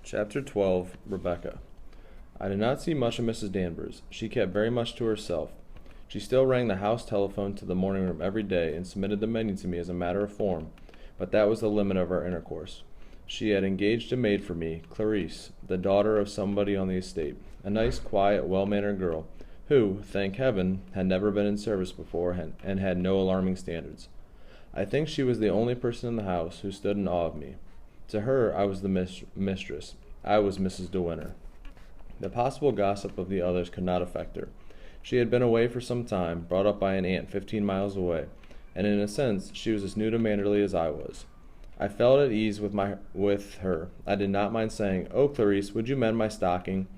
Chapter 12. Rebecca. I did not see much of Mrs. Danvers. She kept very much to herself. She still rang the house telephone to the morning room every day and submitted the menu to me as a matter of form, but that was the limit of our intercourse. She had engaged a maid for me, Clarice, the daughter of somebody on the estate, a nice, quiet, well-mannered girl, who, thank heaven, had never been in service before and had no alarming standards. I think she was the only person in the house who stood in awe of me. To her I was the mistress. I was Mrs. De Winter. The possible gossip of the others could not affect her. She had been away for some time, brought up by an aunt 15 miles away, and in a sense she was as new to Manderley as I was. I felt at ease with her. I did not mind saying, "Oh, Clarice, would you mend my stocking?"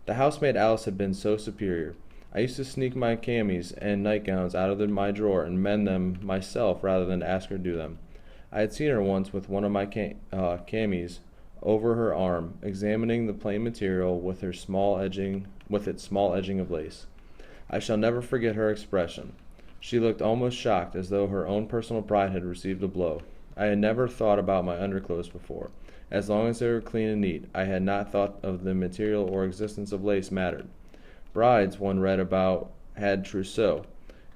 The housemaid Alice had been so superior. I used to sneak my camis and nightgowns out of my drawer and mend them myself rather than ask her to do them. I had seen her once with one of my camis over her arm, examining the plain material with its small edging of lace. I shall never forget her expression. She looked almost shocked, as though her own personal pride had received a blow. I had never thought about my underclothes before. As long as they were clean and neat, I had not thought of the material or existence of lace mattered. Brides, one read about, had trousseaux,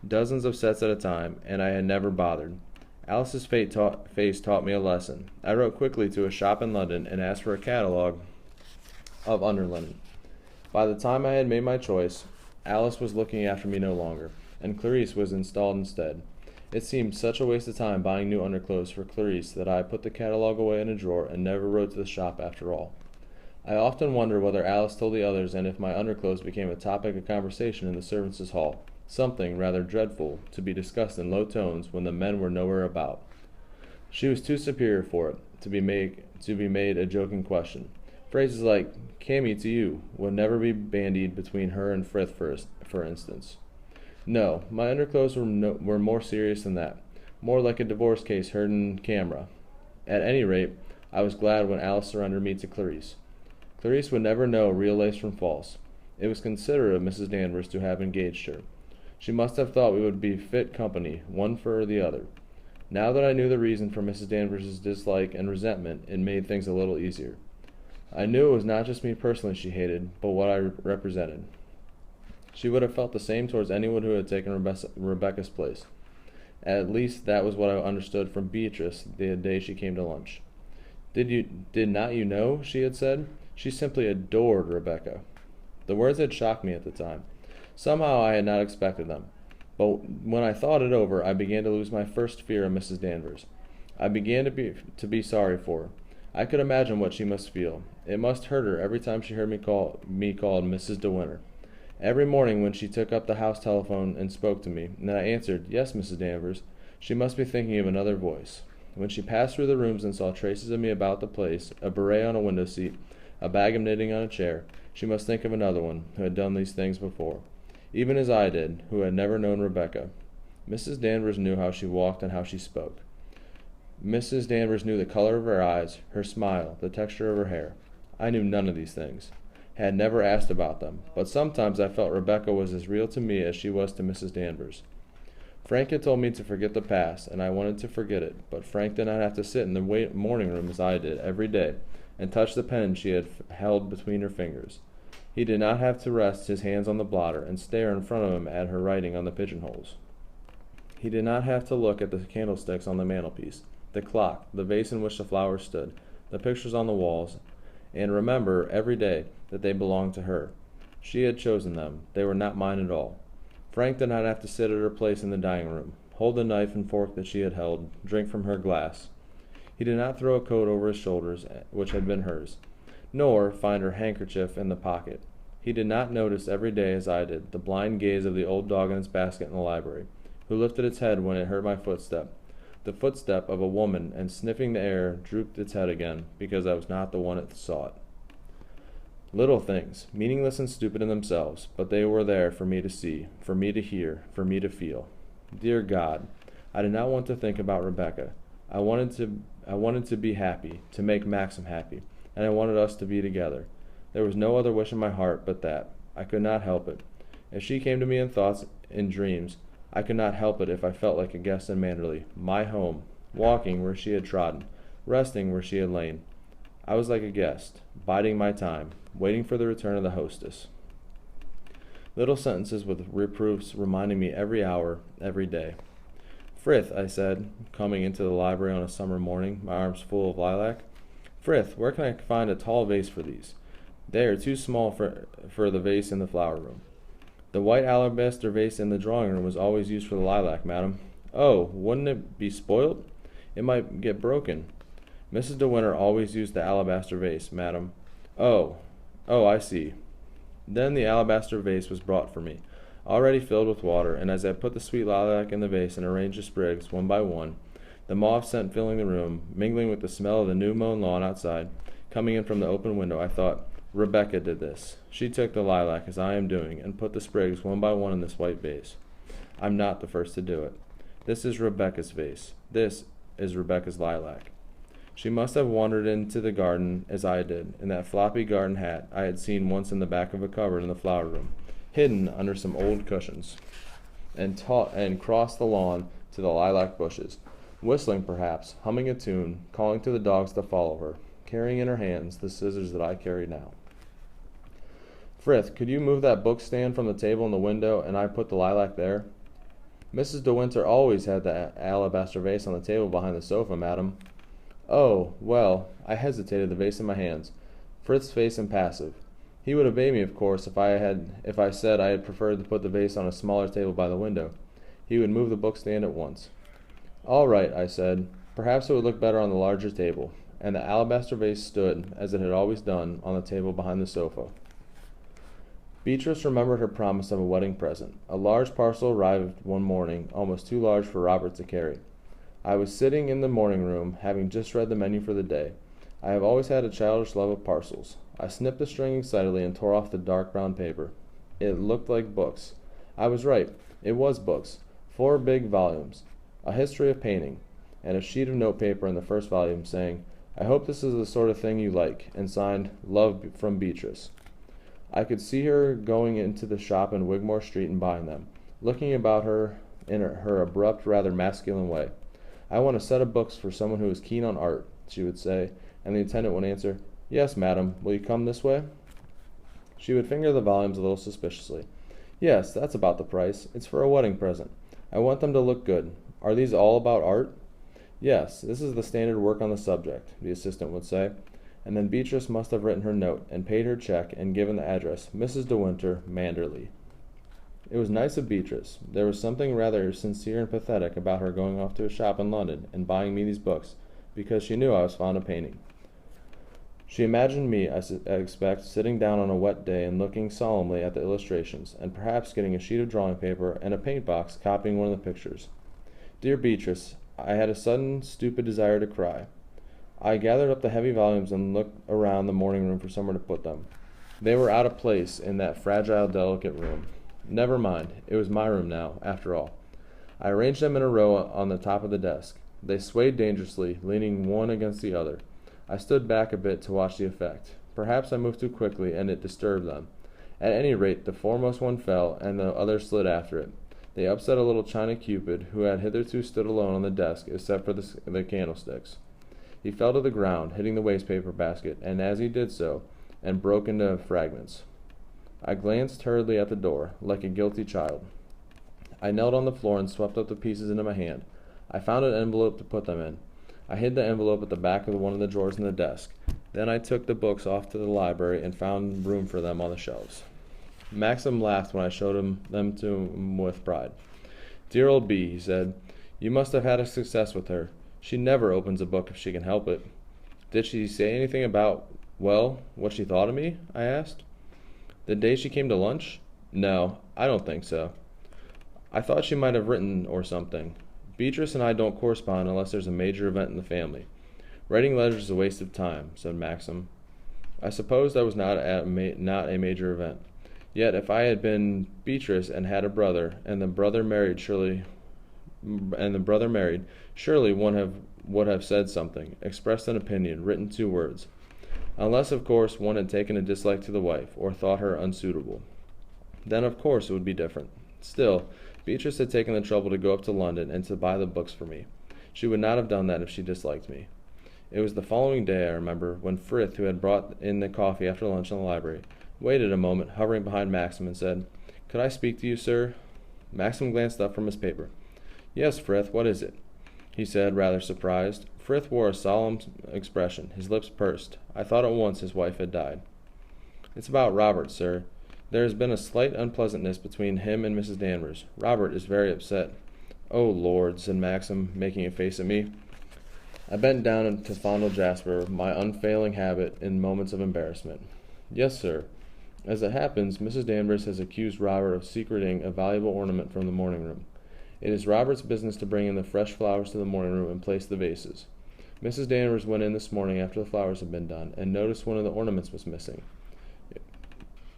dozens of sets at a time, and I had never bothered. Alice's face taught me a lesson. I wrote quickly to a shop in London and asked for a catalogue of underlinen. By the time I had made my choice, Alice was looking after me no longer, and Clarice was installed instead. It seemed such a waste of time buying new underclothes for Clarice that I put the catalogue away in a drawer and never wrote to the shop after all. I often wonder whether Alice told the others, and if my underclothes became a topic of conversation in the servants' hall, something rather dreadful to be discussed in low tones when the men were nowhere about. She was too superior for it to be made a joking question. Phrases like "Cammy to you" would never be bandied between her and Frith, for instance. No, my underclothes were more serious than that, more like a divorce case heard in camera. At any rate, I was glad when Alice surrendered me to Clarice. Clarice would never know real lace from false. It was considerate of Mrs. Danvers to have engaged her. She must have thought we would be fit company, one for the other. Now that I knew the reason for Mrs. Danvers's dislike and resentment, it made things a little easier. I knew it was not just me personally she hated, but what I represented. She would have felt the same towards anyone who had taken Rebecca's place. At least that was what I understood from Beatrice the day she came to lunch. Did not you know?" she had said. "She simply adored Rebecca." The words had shocked me at the time. Somehow I had not expected them. But when I thought it over, I began to lose my first fear of Mrs. Danvers. I began to be sorry for her. I could imagine what she must feel. It must hurt her every time she heard me called Mrs. De Winter. Every morning when she took up the house telephone and spoke to me, and I answered, "Yes, Mrs. Danvers," she must be thinking of another voice. When she passed through the rooms and saw traces of me about the place, a beret on a window seat, a bag of knitting on a chair, she must think of another one who had done these things before, even as I did, who had never known Rebecca. Mrs. Danvers knew how she walked and how she spoke. Mrs. Danvers knew the color of her eyes, her smile, the texture of her hair. I knew none of these things, had never asked about them, but sometimes I felt Rebecca was as real to me as she was to Mrs. Danvers. Frank had told me to forget the past, and I wanted to forget it, but Frank did not have to sit in the morning room as I did every day and touch the pen she had held between her fingers. He did not have to rest his hands on the blotter and stare in front of him at her writing on the pigeonholes. He did not have to look at the candlesticks on the mantelpiece, the clock, the vase in which the flowers stood, the pictures on the walls, and remember every day that they belonged to her. She had chosen them. They were not mine at all. Frank did not have to sit at her place in the dining room, hold the knife and fork that she had held, drink from her glass. He did not throw a coat over his shoulders, which had been hers, nor find her handkerchief in the pocket. He did not notice every day, as I did, the blind gaze of the old dog in its basket in the library, who lifted its head when it heard my footstep, the footstep of a woman, and sniffing the air, drooped its head again, because I was not the one that saw it. Little things, meaningless and stupid in themselves, but they were there for me to see, for me to hear, for me to feel. Dear God, I did not want to think about Rebecca. I wanted to be happy, to make Maxim happy, and I wanted us to be together. There was no other wish in my heart but that. I could not help it. If she came to me in thoughts, in dreams, I could not help it if I felt like a guest in Manderley, my home, walking where she had trodden, resting where she had lain. I was like a guest, biding my time, waiting for the return of the hostess. Little sentences with reproofs reminding me every hour, every day. Frith, I said, coming into the library on a summer morning, my arms full of lilac. Frith, where can I find a tall vase for these? They are too small for the vase in the flower room. The white alabaster vase in the drawing room was always used for the lilac, madam. Oh, wouldn't it be spoiled? It might get broken. Mrs. De Winter always used the alabaster vase, madam. Oh, I see. Then the alabaster vase was brought for me, already filled with water, and as I put the sweet lilac in the vase and arranged the sprigs one by one, the mauve scent filling the room, mingling with the smell of the new-mown lawn outside, coming in from the open window, I thought, Rebecca did this. She took the lilac, as I am doing, and put the sprigs one by one in this white vase. I'm not the first to do it. This is Rebecca's vase. This is Rebecca's lilac. She must have wandered into the garden as I did, in that floppy garden hat I had seen once in the back of a cupboard in the flower room, hidden under some old cushions, and crossed the lawn to the lilac bushes, whistling perhaps, humming a tune, calling to the dogs to follow her, carrying in her hands the scissors that I carry now. Frith, could you move that book stand from the table in the window, and I put the lilac there? Mrs. De Winter always had the alabaster vase on the table behind the sofa, madam. Oh, well, I hesitated, the vase in my hands, Frith's face impassive. He would obey me, of course, if I said I had preferred to put the vase on a smaller table by the window. He would move the book stand at once. All right, I said. Perhaps it would look better on the larger table. And the alabaster vase stood, as it had always done, on the table behind the sofa. Beatrice remembered her promise of a wedding present. A large parcel arrived one morning, almost too large for Robert to carry. I was sitting in the morning room, having just read the menu for the day. I have always had a childish love of parcels. I snipped the string excitedly and tore off the dark brown paper. It looked like books. I was right. It was books. 4 big volumes. A history of painting, and a sheet of notepaper in the first volume saying, I hope this is the sort of thing you like, and signed, Love from Beatrice. I could see her going into the shop in Wigmore Street and buying them, looking about her in her abrupt, rather masculine way. I want a set of books for someone who is keen on art, she would say, and the attendant would answer, Yes, madam, will you come this way? She would finger the volumes a little suspiciously. Yes, that's about the price. It's for a wedding present. I want them to look good. Are these all about art? Yes, this is the standard work on the subject, the assistant would say, and then Beatrice must have written her note, and paid her check, and given the address, Mrs. De Winter, Manderley. It was nice of Beatrice. There was something rather sincere and pathetic about her going off to a shop in London and buying me these books, because she knew I was fond of painting. She imagined me, I expect, sitting down on a wet day and looking solemnly at the illustrations, and perhaps getting a sheet of drawing paper and a paint box, copying one of the pictures. Dear Beatrice, I had a sudden, stupid desire to cry. I gathered up the heavy volumes and looked around the morning room for somewhere to put them. They were out of place in that fragile, delicate room. Never mind, it was my room now, after all. I arranged them in a row on the top of the desk. They swayed dangerously, leaning one against the other. I stood back a bit to watch the effect. Perhaps I moved too quickly, and it disturbed them. At any rate, the foremost one fell, and the other slid after it. They upset a little china cupid, who had hitherto stood alone on the desk, except for the candlesticks. He fell to the ground, hitting the wastepaper basket, and as he did so, and broke into fragments. I glanced hurriedly at the door, like a guilty child. I knelt on the floor and swept up the pieces into my hand. I found an envelope to put them in. I hid the envelope at the back of one of the drawers in the desk. Then I took the books off to the library and found room for them on the shelves. Maxim laughed when I showed them to him with pride. Dear old Bee, he said, you must have had a success with her. She never opens a book if she can help it. Did she say anything about, well, what she thought of me? I asked. The day she came to lunch? No, I don't think so. I thought she might have written or something. Beatrice and I don't correspond unless there's a major event in the family. Writing letters is a waste of time, said Maxim. I supposed I was not a major event. Yet if I had been Beatrice and had a brother, and the brother married, surely one would have said something, expressed an opinion, written 2 words. Unless, of course, one had taken a dislike to the wife, or thought her unsuitable. Then, of course, it would be different. Still, Beatrice had taken the trouble to go up to London and to buy the books for me. She would not have done that if she disliked me. It was the following day, I remember, when Frith, who had brought in the coffee after lunch in the library, waited a moment, hovering behind Maxim, and said, "Could I speak to you, sir?" Maxim glanced up from his paper. "Yes, Frith, what is it?" he said, rather surprised. Frith wore a solemn expression, his lips pursed. I thought at once his wife had died. "It's about Robert, sir. There has been a slight unpleasantness between him and Mrs. Danvers. Robert is very upset." "Oh, Lord," said Maxim, making a face at me. I bent down to fondle Jasper, my unfailing habit in moments of embarrassment. "Yes, sir. As it happens, Mrs. Danvers has accused Robert of secreting a valuable ornament from the morning room. It is Robert's business to bring in the fresh flowers to the morning room and place the vases. Mrs. Danvers went in this morning after the flowers had been done, and noticed one of the ornaments was missing.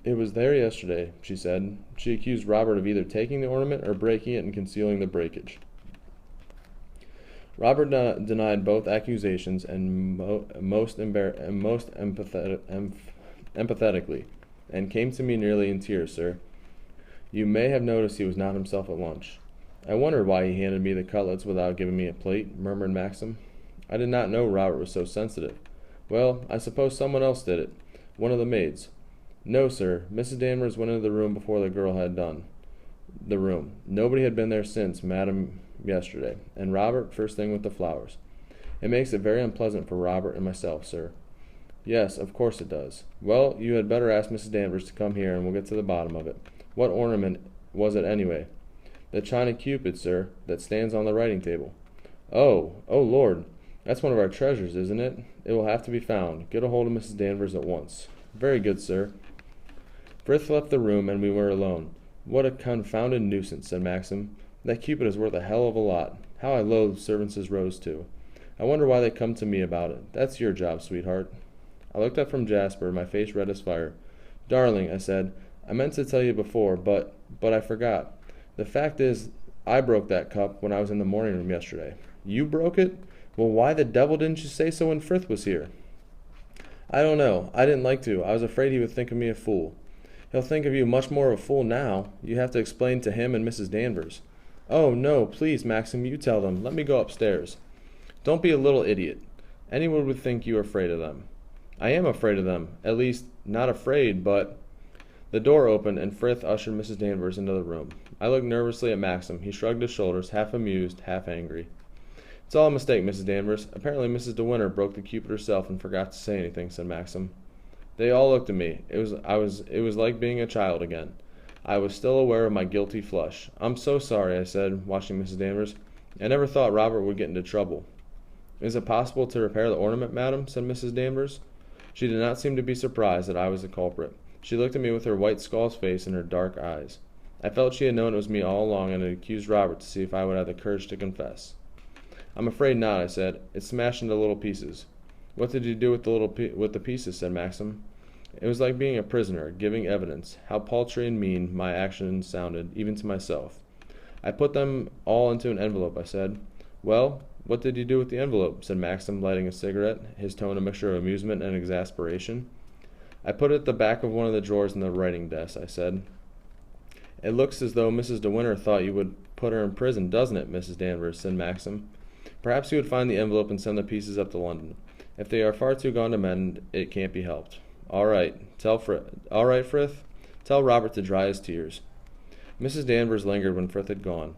It was there yesterday, she said. She accused Robert of either taking the ornament or breaking it and concealing the breakage. Robert denied both accusations and most empathetically, and came to me nearly in tears, sir. You may have noticed he was not himself at lunch." "I wondered why he handed me the cutlets without giving me a plate," murmured Maxim. "I did not know Robert was so sensitive." "Well, I suppose someone else did it. One of the maids." "No, sir. Mrs. Danvers went into the room before the girl had done the room. Nobody had been there since Madam yesterday, and Robert first thing with the flowers. It makes it very unpleasant for Robert and myself, sir." "Yes, of course it does. Well, you had better ask Mrs. Danvers to come here, and we'll get to the bottom of it. What ornament was it, anyway?" "The china cupid, sir, that stands on the writing table." Oh, Lord. That's one of our treasures, isn't it? It will have to be found. Get a hold of Mrs. Danvers at once." "Very good, sir." Frith left the room, and we were alone. "What a confounded nuisance," said Maxim. "That cupid is worth a hell of a lot. How I loathe Servants' Rows, too. I wonder why they come to me about it. That's your job, sweetheart." I looked up from Jasper, my face red as fire. "Darling," I said, "I meant to tell you before, but I forgot. The fact is, I broke that cup when I was in the morning room yesterday." "You broke it? Well, why the devil didn't you say so when Frith was here?" "I don't know. I didn't like to. I was afraid he would think of me a fool." "He'll think of you much more of a fool now. You have to explain to him and Mrs. Danvers." "Oh, no, please, Maxim, you tell them. Let me go upstairs." "Don't be a little idiot. Anyone would think you were afraid of them." "I am afraid of them. At least, not afraid, but—" The door opened, and Frith ushered Mrs. Danvers into the room. I looked nervously at Maxim. He shrugged his shoulders, half amused, half angry. "It's all a mistake, Mrs. Danvers. Apparently Mrs. De Winter broke the cupid herself and forgot to say anything," said Maxim. They all looked at me. It was like being a child again. I was still aware of my guilty flush. "I'm so sorry," I said, watching Mrs. Danvers. "I never thought Robert would get into trouble." "Is it possible to repair the ornament, madam?" said Mrs. Danvers. She did not seem to be surprised that I was the culprit. She looked at me with her white skull's face and her dark eyes. I felt she had known it was me all along and had accused Robert to see if I would have the courage to confess. "I'm afraid not," I said. "It's smashed into little pieces." "What did you do with the pieces?" said Maxim. It was like being a prisoner, giving evidence. How paltry and mean my actions sounded, even to myself. "I put them all into an envelope," I said. "Well, what did you do with the envelope?" said Maxim, lighting a cigarette, his tone a mixture of amusement and exasperation. "I put it at the back of one of the drawers in the writing desk," I said. "It looks as though Mrs. De Winter thought you would put her in prison, doesn't it, Mrs. Danvers?" said Maxim. "Perhaps you would find the envelope and send the pieces up to London. If they are far too gone to mend, it can't be helped." All right, Frith. Tell Robert to dry his tears." Mrs. Danvers lingered when Frith had gone.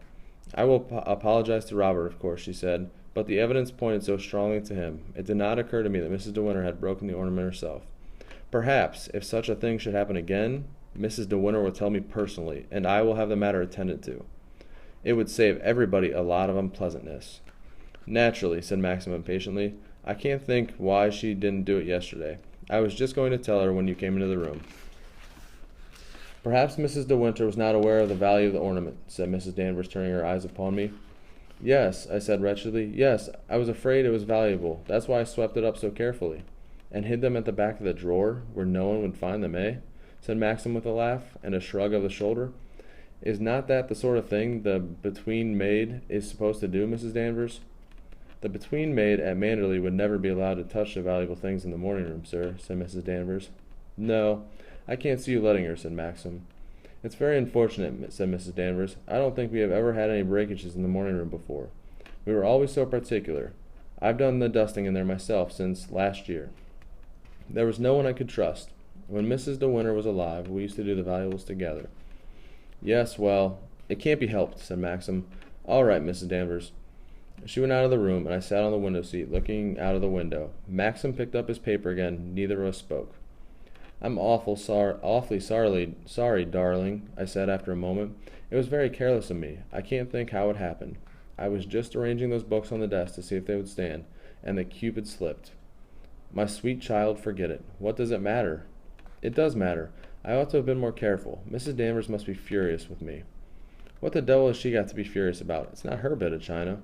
"I will apologize to Robert, of course," she said, "but the evidence pointed so strongly to him. It did not occur to me that Mrs. De Winter had broken the ornament herself. Perhaps, if such a thing should happen again, Mrs. De Winter will tell me personally, and I will have the matter attended to. It would save everybody a lot of unpleasantness." "Naturally," said Maxim impatiently. "I can't think why she didn't do it yesterday. I was just going to tell her when you came into the room." "Perhaps Mrs. De Winter was not aware of the value of the ornament," said Mrs. Danvers, turning her eyes upon me. "Yes," I said wretchedly. "Yes, I was afraid it was valuable. That's why I swept it up so carefully." "And hid them at the back of the drawer, where no one would find them, eh?" said Maxim with a laugh, and a shrug of the shoulder. "Is not that the sort of thing the between maid is supposed to do, Mrs. Danvers?" "The between maid at Manderley would never be allowed to touch the valuable things in the morning room, sir," said Mrs. Danvers. "No, I can't see you letting her," said Maxim. "It's very unfortunate," said Mrs. Danvers. "I don't think we have ever had any breakages in the morning room before. We were always so particular. I've done the dusting in there myself since last year. There was no one I could trust. When Mrs. De Winter was alive, we used to do the valuables together. Yes, well, it can't be helped, said Maxim. All right, Mrs. Danvers. She went out of the room, and I sat on the window seat, looking out of the window. Maxim picked up his paper again. Neither of us spoke. I'm awfully sorry, darling, I said after a moment. It was very careless of me. I can't think how it happened. I was just arranging those books on the desk to see if they would stand, and the cupid slipped. My sweet child, forget it. What does it matter? It does matter. I ought to have been more careful. Mrs. Danvers must be furious with me. What the devil has she got to be furious about? It's not her bit of china.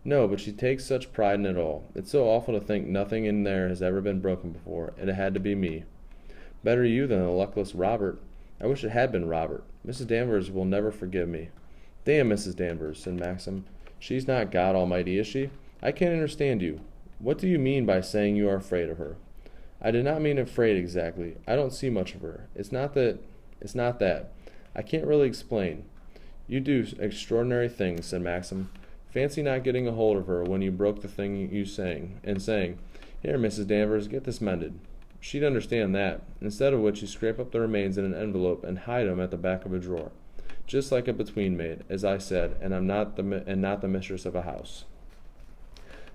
No, but she takes such pride in it all. It's so awful to think nothing in there has ever been broken before, and it had to be me. Better you than the luckless Robert. I wish it had been Robert. Mrs. Danvers will never forgive me. Damn Mrs. Danvers, said Maxim. She's not God Almighty, is she? I can't understand you. What do you mean by saying you are afraid of her? I did not mean afraid exactly. I don't see much of her. It's not that. I can't really explain. You do extraordinary things, said Maxim. Fancy not getting a hold of her when you broke the thing you sang, and saying, Here, Mrs. Danvers, get this mended. She'd understand that, instead of which you scrape up the remains in an envelope and hide 'em at the back of a drawer. Just like a between maid, as I said, and I'm not the mistress of a house.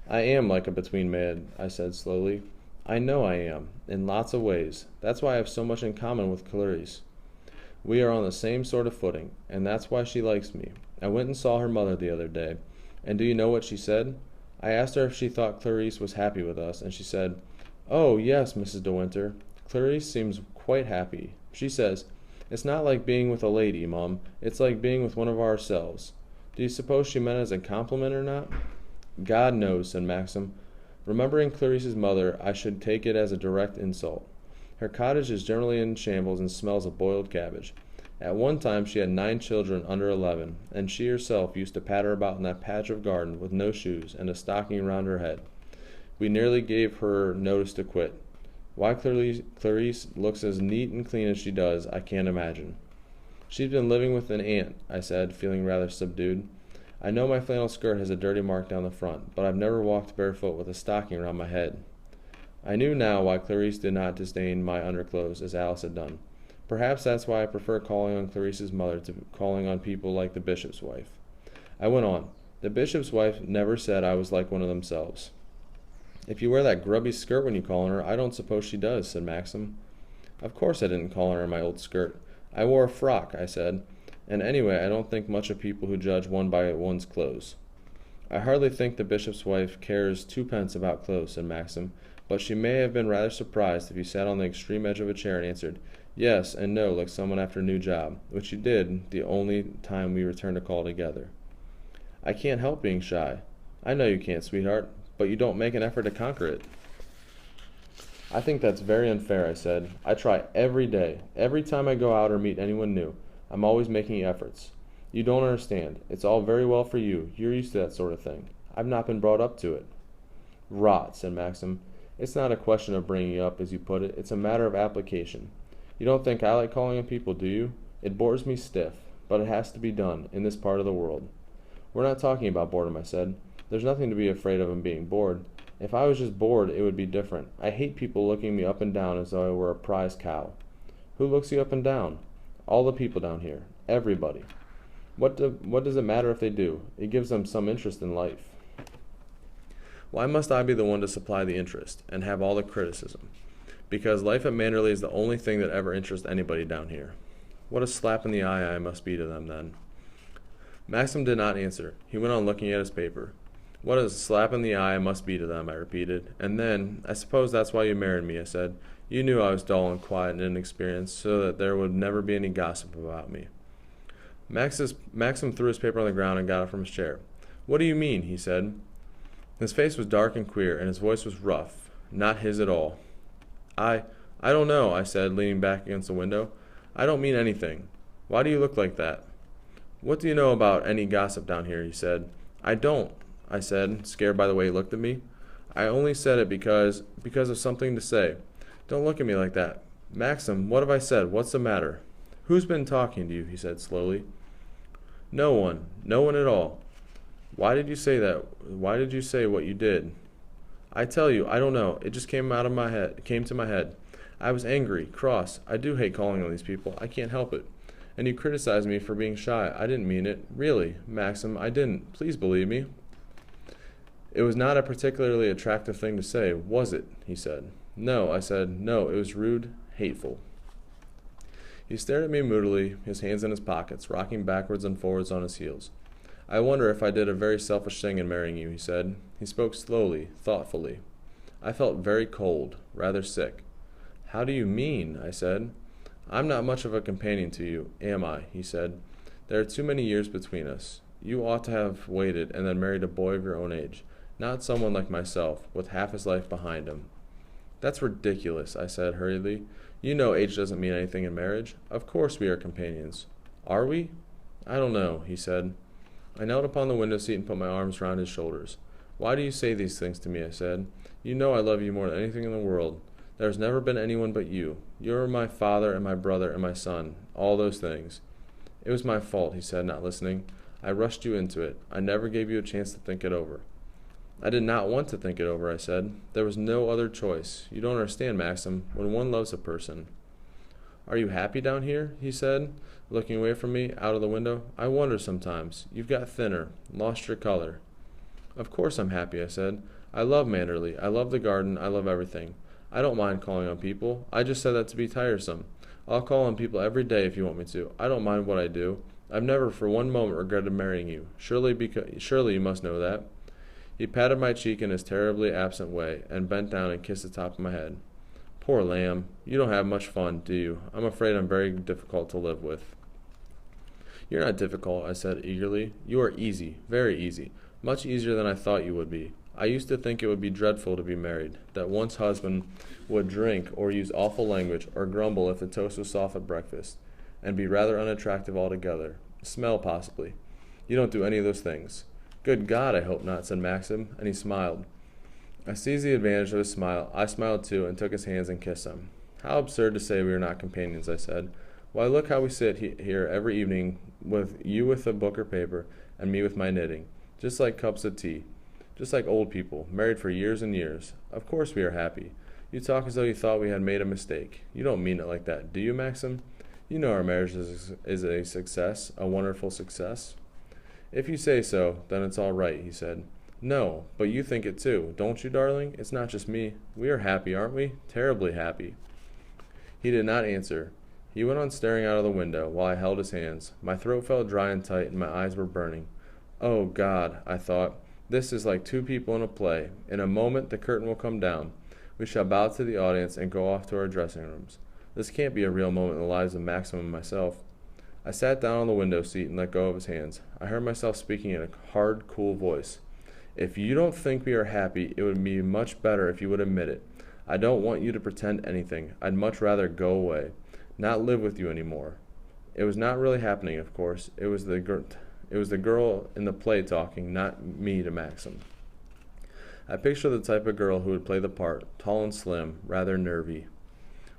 I am like a between maid, I said slowly. I know I am, in lots of ways. That's why I have so much in common with Clarice. We are on the same sort of footing, and that's why she likes me. I went and saw her mother the other day, and do you know what she said? I asked her if she thought Clarice was happy with us, and she said, Oh, yes, Mrs. De Winter. Clarice seems quite happy. She says, It's not like being with a lady, Mum. It's like being with one of ourselves. Do you suppose she meant it as a compliment or not? God knows, said Maxim. Remembering Clarice's mother, I should take it as a direct insult. Her cottage is generally in shambles and smells of boiled cabbage. At one time she had 9 children under 11, and she herself used to patter about in that patch of garden with no shoes and a stocking round her head. We nearly gave her notice to quit. Why Clarice looks as neat and clean as she does, I can't imagine. She's been living with an aunt, I said, feeling rather subdued. I know my flannel skirt has a dirty mark down the front, but I've never walked barefoot with a stocking round my head. I knew now why Clarice did not disdain my underclothes as Alice had done. Perhaps that's why I prefer calling on Clarice's mother to calling on people like the bishop's wife. I went on. The bishop's wife never said I was like one of themselves. If you wear that grubby skirt when you call on her, I don't suppose she does, said Maxim. Of course I didn't call on her in my old skirt. I wore a frock, I said, and anyway I don't think much of people who judge one by one's clothes. I hardly think the bishop's wife cares 2 pence about clothes, said Maxim, but she may have been rather surprised if you sat on the extreme edge of a chair and answered, yes and no like someone after a new job, which you did the only time we returned a call together. I can't help being shy. I know you can't, sweetheart, but you don't make an effort to conquer it. I think that's very unfair, I said. I try every day. Every time I go out or meet anyone new, I'm always making efforts. You don't understand. It's all very well for you. You're used to that sort of thing. I've not been brought up to it. Rot, said Maxim. It's not a question of bringing up, as you put it. It's a matter of application. You don't think I like calling on people, do you? It bores me stiff, but it has to be done in this part of the world. We're not talking about boredom, I said. There's nothing to be afraid of in being bored. If I was just bored, it would be different. I hate people looking me up and down as though I were a prize cow. Who looks you up and down? All the people down here. Everybody. What does it matter if they do? It gives them some interest in life. Why must I be the one to supply the interest, and have all the criticism? Because life at Manderley is the only thing that ever interests anybody down here. What a slap in the eye I must be to them, then. Maxim did not answer. He went on looking at his paper. What a slap in the eye I must be to them, I repeated. And then, I suppose that's why you married me, I said. You knew I was dull and quiet and inexperienced, so that there would never be any gossip about me. Maxim threw his paper on the ground and got up from his chair. What do you mean? He said. His face was dark and queer, and his voice was rough, not his at all. I don't know, I said, leaning back against the window. I don't mean anything. Why do you look like that? What do you know about any gossip down here? He said. I don't, I said, scared by the way he looked at me. I only said it because of something to say. Don't look at me like that. Maxim, what have I said? What's the matter? Who's been talking to you? He said slowly. No one at all. Why did you say that? Why did you say what you did? I tell you, I don't know. It just came to my head. I was angry, cross. I do hate calling on these people. I can't help it. And you criticized me for being shy. I didn't mean it. Really, Maxim, I didn't. Please believe me. It was not a particularly attractive thing to say, was it? He said. No, I said. No, it was rude, hateful. He stared at me moodily, his hands in his pockets, rocking backwards and forwards on his heels. I wonder if I did a very selfish thing in marrying you, he said. He spoke slowly, thoughtfully. I felt very cold, rather sick. How do you mean? I said. I'm not much of a companion to you, am I? He said. There are too many years between us. You ought to have waited and then married a boy of your own age, not someone like myself, with half his life behind him. That's ridiculous, I said hurriedly. You know age doesn't mean anything in marriage. Of course we are companions. Are we? I don't know, he said. I knelt upon the window seat and put my arms round his shoulders. Why do you say these things to me? I said. You know I love you more than anything in the world. There has never been anyone but you. You are my father and my brother and my son, all those things. It was my fault, he said, not listening. I rushed you into it. I never gave you a chance to think it over. I did not want to think it over, I said. There was no other choice. You don't understand, Maxim, when one loves a person. Are you happy down here? He said, looking away from me, out of the window. I wonder sometimes. You've got thinner, lost your color. Of course I'm happy, I said. I love Manderley. I love the garden. I love everything. I don't mind calling on people. I just said that to be tiresome. I'll call on people every day if you want me to. I don't mind what I do. I've never for one moment regretted marrying you. Surely you must know that. He patted my cheek in his terribly absent way, and bent down and kissed the top of my head. Poor lamb. You don't have much fun, do you? I'm afraid I'm very difficult to live with. You're not difficult, I said eagerly. You are easy, very easy, much easier than I thought you would be. I used to think it would be dreadful to be married, that one's husband would drink or use awful language or grumble if the toast was soft at breakfast, and be rather unattractive altogether. Smell, possibly. You don't do any of those things. Good God, I hope not, said Maxim, and he smiled. I seized the advantage of his smile. I smiled too, and took his hands and kissed them. How absurd to say we are not companions, I said. Why, look how we sit here every evening, with you with a book or paper, and me with my knitting, just like cups of tea. Just like old people, married for years and years. Of course we are happy. You talk as though you thought we had made a mistake. You don't mean it like that, do you, Maxim? You know our marriage is a success, a wonderful success. If you say so, then it's all right, he said. No, but you think it too, don't you, darling? It's not just me. We are happy, aren't we? Terribly happy. He did not answer. He went on staring out of the window while I held his hands. My throat felt dry and tight, and my eyes were burning. Oh, God, I thought. This is like two people in a play. In a moment the curtain will come down. We shall bow to the audience and go off to our dressing rooms. This can't be a real moment in the lives of Maxim and myself. I sat down on the window seat and let go of his hands. I heard myself speaking in a hard, cool voice. If you don't think we are happy, it would be much better if you would admit it. I don't want you to pretend anything. I'd much rather go away, not live with you any more. It was not really happening, of course. It was the girl in the play talking, not me to Maxim. I pictured the type of girl who would play the part, tall and slim, rather nervy.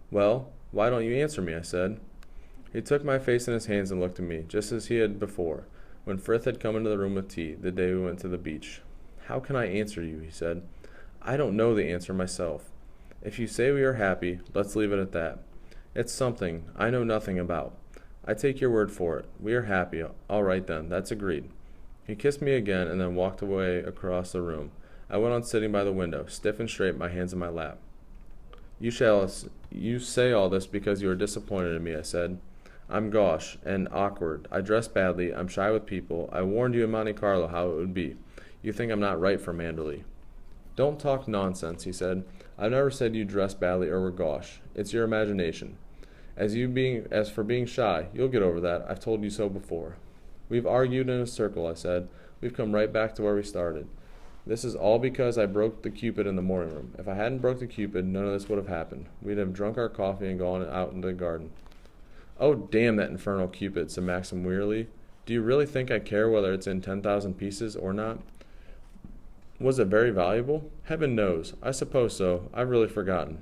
Well, why don't you answer me? I said. He took my face in his hands and looked at me, just as he had before, when Frith had come into the room with tea, the day we went to the beach. How can I answer you? He said. I don't know the answer myself. If you say we are happy, let's leave it at that. It's something I know nothing about. I take your word for it. We are happy. All right, then. That's agreed. He kissed me again and then walked away across the room. I went on sitting by the window, stiff and straight, my hands in my lap. You say all this because you are disappointed in me, I said. I'm gauche and awkward. I dress badly. I'm shy with people. I warned you in Monte Carlo how it would be. You think I'm not right for Manderley. Don't talk nonsense, he said. I've never said you dress badly or were gauche. It's your imagination. As for being shy, you'll get over that. I've told you so before. We've argued in a circle, I said. We've come right back to where we started. This is all because I broke the cupid in the morning room. If I hadn't broke the cupid, none of this would have happened. We'd have drunk our coffee and gone out into the garden. Oh, damn that infernal cupid, said Maxim wearily. Do you really think I care whether it's in 10,000 pieces or not? Was it very valuable? Heaven knows. I suppose so. I've really forgotten.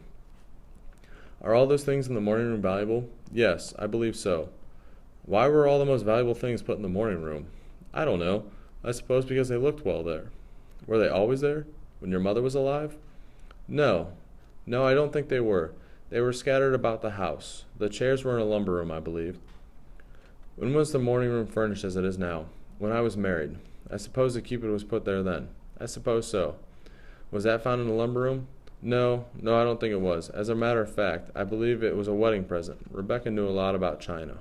Are all those things in the morning room valuable? Yes, I believe so. Why were all the most valuable things put in the morning room? I don't know. I suppose because they looked well there. Were they always there? When your mother was alive? No. No, I don't think they were. They were scattered about the house. The chairs were in a lumber room, I believe. When was the morning room furnished as it is now? When I was married. I suppose the cupid was put there then. I suppose so. Was that found in the lumber room? No, I don't think it was. As a matter of fact, I believe it was a wedding present. Rebecca knew a lot about china.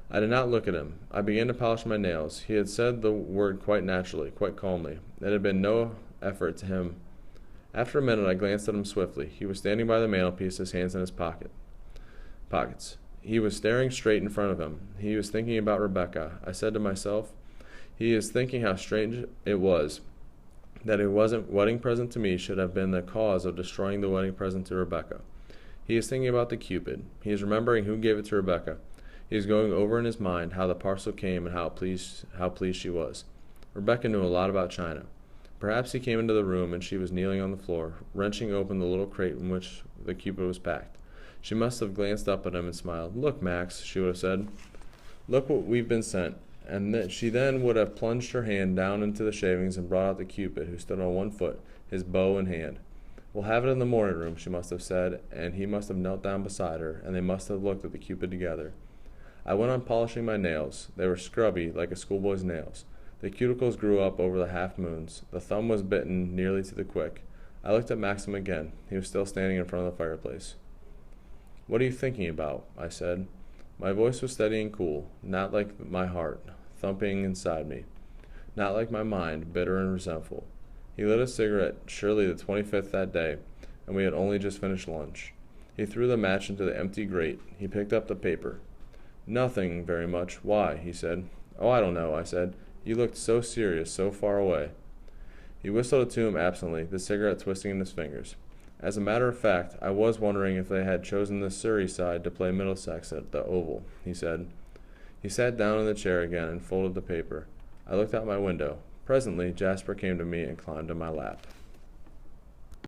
I did not look at him. I began to polish my nails. He had said the word quite naturally, quite calmly. It had been no effort to him. After a minute, I glanced at him swiftly. He was standing by the mantelpiece, his hands in his pockets. He was staring straight in front of him. He was thinking about Rebecca. I said to myself, he is thinking how strange it was that a wedding present to me should have been the cause of destroying the wedding present to Rebecca. He is thinking about the cupid. He is remembering who gave it to Rebecca. He is going over in his mind how the parcel came and how pleased she was. Rebecca knew a lot about china. Perhaps he came into the room and she was kneeling on the floor, wrenching open the little crate in which the cupid was packed. She must have glanced up at him and smiled. "Look, Max," she would have said. "Look what we've been sent." And she then would have plunged her hand down into the shavings and brought out the cupid, who stood on one foot, his bow in hand. "We'll have it in the morning room," she must have said, and he must have knelt down beside her, and they must have looked at the cupid together. I went on polishing my nails. They were scrubby, like a schoolboy's nails. The cuticles grew up over the half-moons. The thumb was bitten nearly to the quick. I looked at Maxim again. He was still standing in front of the fireplace. "What are you thinking about?" I said. My voice was steady and cool, not like my heart thumping inside me, not like my mind, bitter and resentful. He lit a cigarette, surely the 25th that day, and we had only just finished lunch. He threw the match into the empty grate. He picked up the paper. "Nothing very much. Why?" he said. "Oh, I don't know," I said. "You looked so serious, so far away." He whistled a tune absently, the cigarette twisting in his fingers. "As a matter of fact, I was wondering if they had chosen the Surrey side to play Middlesex at the Oval," he said. He sat down in the chair again and folded the paper. I looked out my window. Presently Jasper came to me and climbed in my lap.